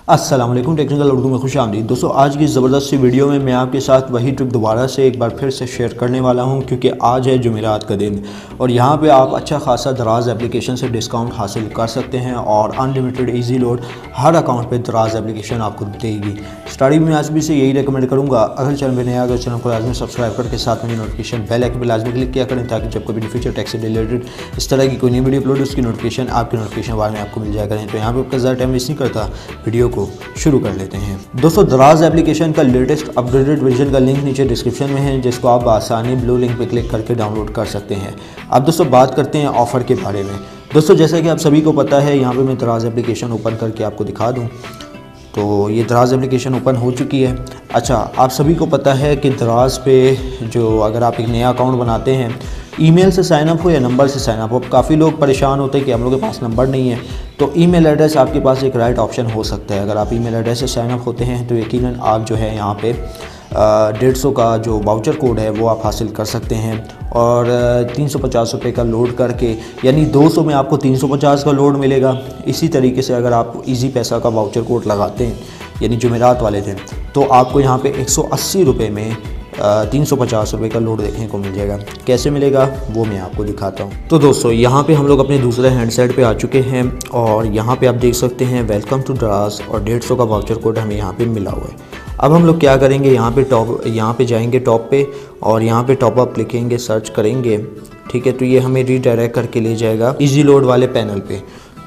अस्सलाम वालेकुम, टेक्निकल उर्दू में खुश आमदीद। दोस्तों, आज की ज़बरदस्त सी वीडियो में मैं आपके साथ वही ट्रिक दोबारा से एक बार फिर से शेयर करने वाला हूं, क्योंकि आज है जुमेरात का दिन और यहां पे आप अच्छा खासा दराज एप्लीकेशन से डिस्काउंट हासिल कर सकते हैं और अनलिमिटेड इजी लोड हर अकाउंट पे दराज एप्लीकेशन आपको देगी। स्टार्टिंग में आज भी से यही रिकमेंड करूँगा, अगर चैनल में नया अगर चैनल को लाजमी सब्सक्राइब करके साथ में नोटिफिकेशन बेल आइकन पर लाजमी क्लिक किया करें, ताकि जब कभी फ्यूचर टैक्स से रिलेटेड इस तरह की कोई नई वीडियो अपलोड उसकी नोटिफिकेशन आपके नोटिफिकेशन बार में आपको मिल जाया करें। तो यहाँ पर आपका ज़्यादा टाइम वेस्ट नहीं करता, वीडियो को शुरू कर लेते हैं। दोस्तों, दराज एप्लीकेशन का लेटेस्ट अपडेटेड वर्जन का लिंक नीचे डिस्क्रिप्शन में है, जिसको आप आसानी ब्लू लिंक पे क्लिक करके डाउनलोड कर सकते हैं। अब दोस्तों बात करते हैं ऑफ़र के बारे में। दोस्तों, जैसा कि आप सभी को पता है, यहाँ पे मैं दराज एप्लीकेशन ओपन करके आपको दिखा दूँ तो ये दराज एप्लीकेशन ओपन हो चुकी है। अच्छा, आप सभी को पता है कि दराज पे जो अगर आप एक नया अकाउंट बनाते हैं, ईमेल से साइनअप हो या नंबर से साइनअप हो, काफ़ी लोग परेशान होते हैं कि हम लोग के पास नंबर नहीं है, तो ईमेल एड्रेस आपके पास एक राइट ऑप्शन हो सकता है। अगर आप ईमेल एड्रेस से साइनअप होते हैं तो यकीनन आप जो है यहाँ पे 150 का जो वाउचर कोड है वो आप हासिल कर सकते हैं और 350 रुपये का लोड करके, यानी 200 में आपको 350 का लोड मिलेगा। इसी तरीके से अगर आप इजी पैसा का वाउचर कोड लगाते हैं, यानी जुमेरात वाले दिन, तो आपको यहाँ पे 180 रुपये में 350 रुपये का लोड देखने को मिल जाएगा। कैसे मिलेगा वो मैं आपको दिखाता हूँ। तो दोस्तों, यहाँ पे हम लोग अपने दूसरे हैंडसेट पे आ चुके हैं और यहाँ पे आप देख सकते हैं वेलकम टू दराज और 150 का वाउचर कोड हमें यहाँ पे मिला हुआ है। अब हम लोग क्या करेंगे, यहाँ पे जाएंगे टॉप पे और यहाँ पे टॉप अप लिखेंगे, सर्च करेंगे, ठीक है। तो ये हमें रीडायरेक्ट करके ले जाएगा इजी लोड वाले पैनल पे।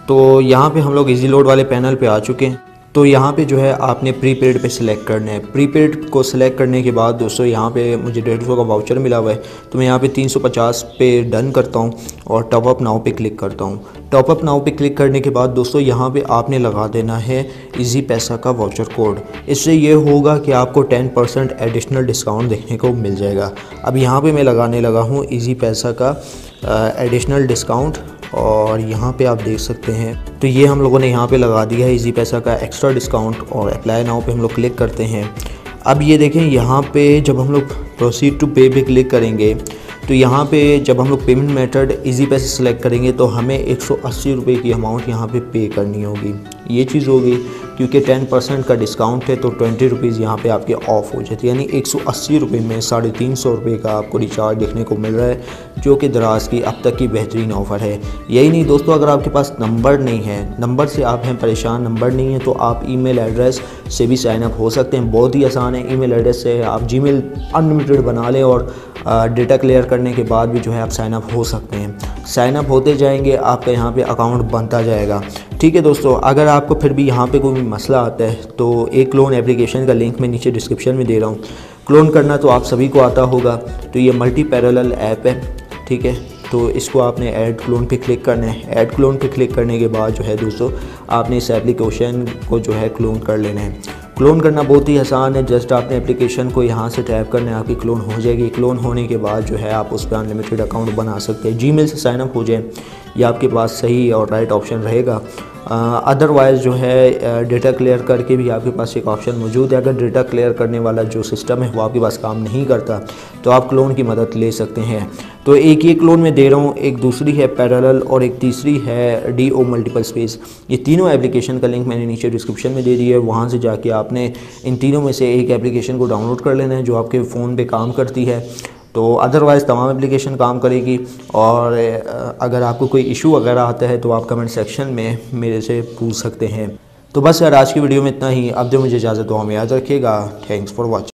तो यहाँ पे हम लोग इजी लोड वाले पैनल पे आ चुके हैं। तो यहाँ पे जो है आपने प्रीपेड पे सिलेक्ट करना है। प्रीपेड को सिलेक्ट करने के बाद दोस्तों, यहाँ पे मुझे 150 का वाउचर मिला हुआ है, तो मैं यहाँ पे 350 पे डन करता हूँ और टॉप अप नाउ पे क्लिक करता हूँ। टॉप अप नाउ पे क्लिक करने के बाद दोस्तों, यहाँ पे आपने लगा देना है इजी पैसा का वाउचर कोड। इससे ये होगा कि आपको 10% एडिशनल डिस्काउंट देखने को मिल जाएगा। अब यहाँ पर मैं लगाने लगा हूँ इजी पैसा का एडिशनल डिस्काउंट और यहाँ पे आप देख सकते हैं, तो ये हम लोगों ने यहाँ पे लगा दिया है इजी पैसा का एक्स्ट्रा डिस्काउंट और अप्लाई नाउ पे हम लोग क्लिक करते हैं। अब ये देखें, यहाँ पे जब हम लोग प्रोसीड टू पे क्लिक करेंगे तो यहाँ पे जब हम लोग पेमेंट मेथड इजी पैसे सेलेक्ट करेंगे तो हमें 180 रुपये की अमाउंट यहाँ पे करनी होगी। ये चीज़ होगी क्योंकि 10% का डिस्काउंट है, तो 20 रुपीज़ यहाँ पे आपके ऑफ हो जाती है, यानी 180 रुपये में 350 रुपये का आपको रिचार्ज देखने को मिल रहा है, जो कि दराज की अब तक की बेहतरीन ऑफ़र है। यही नहीं दोस्तों, अगर आपके पास नंबर नहीं है, नंबर से आप हैं परेशान, नंबर नहीं है, तो आप ईमेल एड्रेस से भी साइनअप हो सकते हैं। बहुत ही आसान है, ईमेल एड्रेस से आप जीमेल अनलिमिटेड बना लें और डेटा क्लियर करने के बाद भी जो है आप साइनअप हो सकते हैं। साइनअप होते जाएंगे, आपका यहाँ पे अकाउंट बनता जाएगा। ठीक है दोस्तों, अगर आपको फिर भी यहाँ पे कोई मसला आता है तो एक क्लोन एप्लीकेशन का लिंक मैं नीचे डिस्क्रिप्शन में दे रहा हूँ। क्लोन करना तो आप सभी को आता होगा। तो ये मल्टी पैरेलल ऐप है, ठीक है। तो इसको आपने ऐड क्लोन पे क्लिक करना है। ऐड क्लोन पे क्लिक करने के बाद जो है दोस्तों, आपने इस एप्लीकेशन को जो है क्लोन कर लेना है। क्लोन करना बहुत ही आसान है, जस्ट आपने एप्लीकेशन को यहाँ से टैप करना है, आपकी क्लोन हो जाएगी। क्लोन होने के बाद जो है आप उस पर अनलिमिटेड अकाउंट बना सकते हैं। जीमेल से साइनअप हो जाए, ये आपके पास सही और राइट ऑप्शन रहेगा। अदरवाइज़ जो है डेटा क्लियर करके भी आपके पास एक ऑप्शन मौजूद है। अगर डेटा क्लियर करने वाला जो सिस्टम है वो आपके पास काम नहीं करता तो आप क्लोन की मदद ले सकते हैं। तो एक ये क्लोन में दे रहा हूँ, एक दूसरी है पैरेलल और एक तीसरी है DO मल्टीपल स्पेस। ये तीनों एप्लीकेशन का लिंक मैंने नीचे डिस्क्रिप्शन में दे दिया है। वहाँ से जाके आपने इन तीनों में से एक एप्लीकेशन को डाउनलोड कर लेना है जो आपके फ़ोन पे काम करती है। तो अदरवाइज़ तमाम एप्लीकेशन काम करेगी। और अगर आपको कोई इशू वगैरह आता है तो आप कमेंट सेक्शन में मेरे से पूछ सकते हैं। तो बस यार, आज की वीडियो में इतना ही। अब जो मुझे इजाज़त दो, हमें याद रखिएगा। Thanks for watching.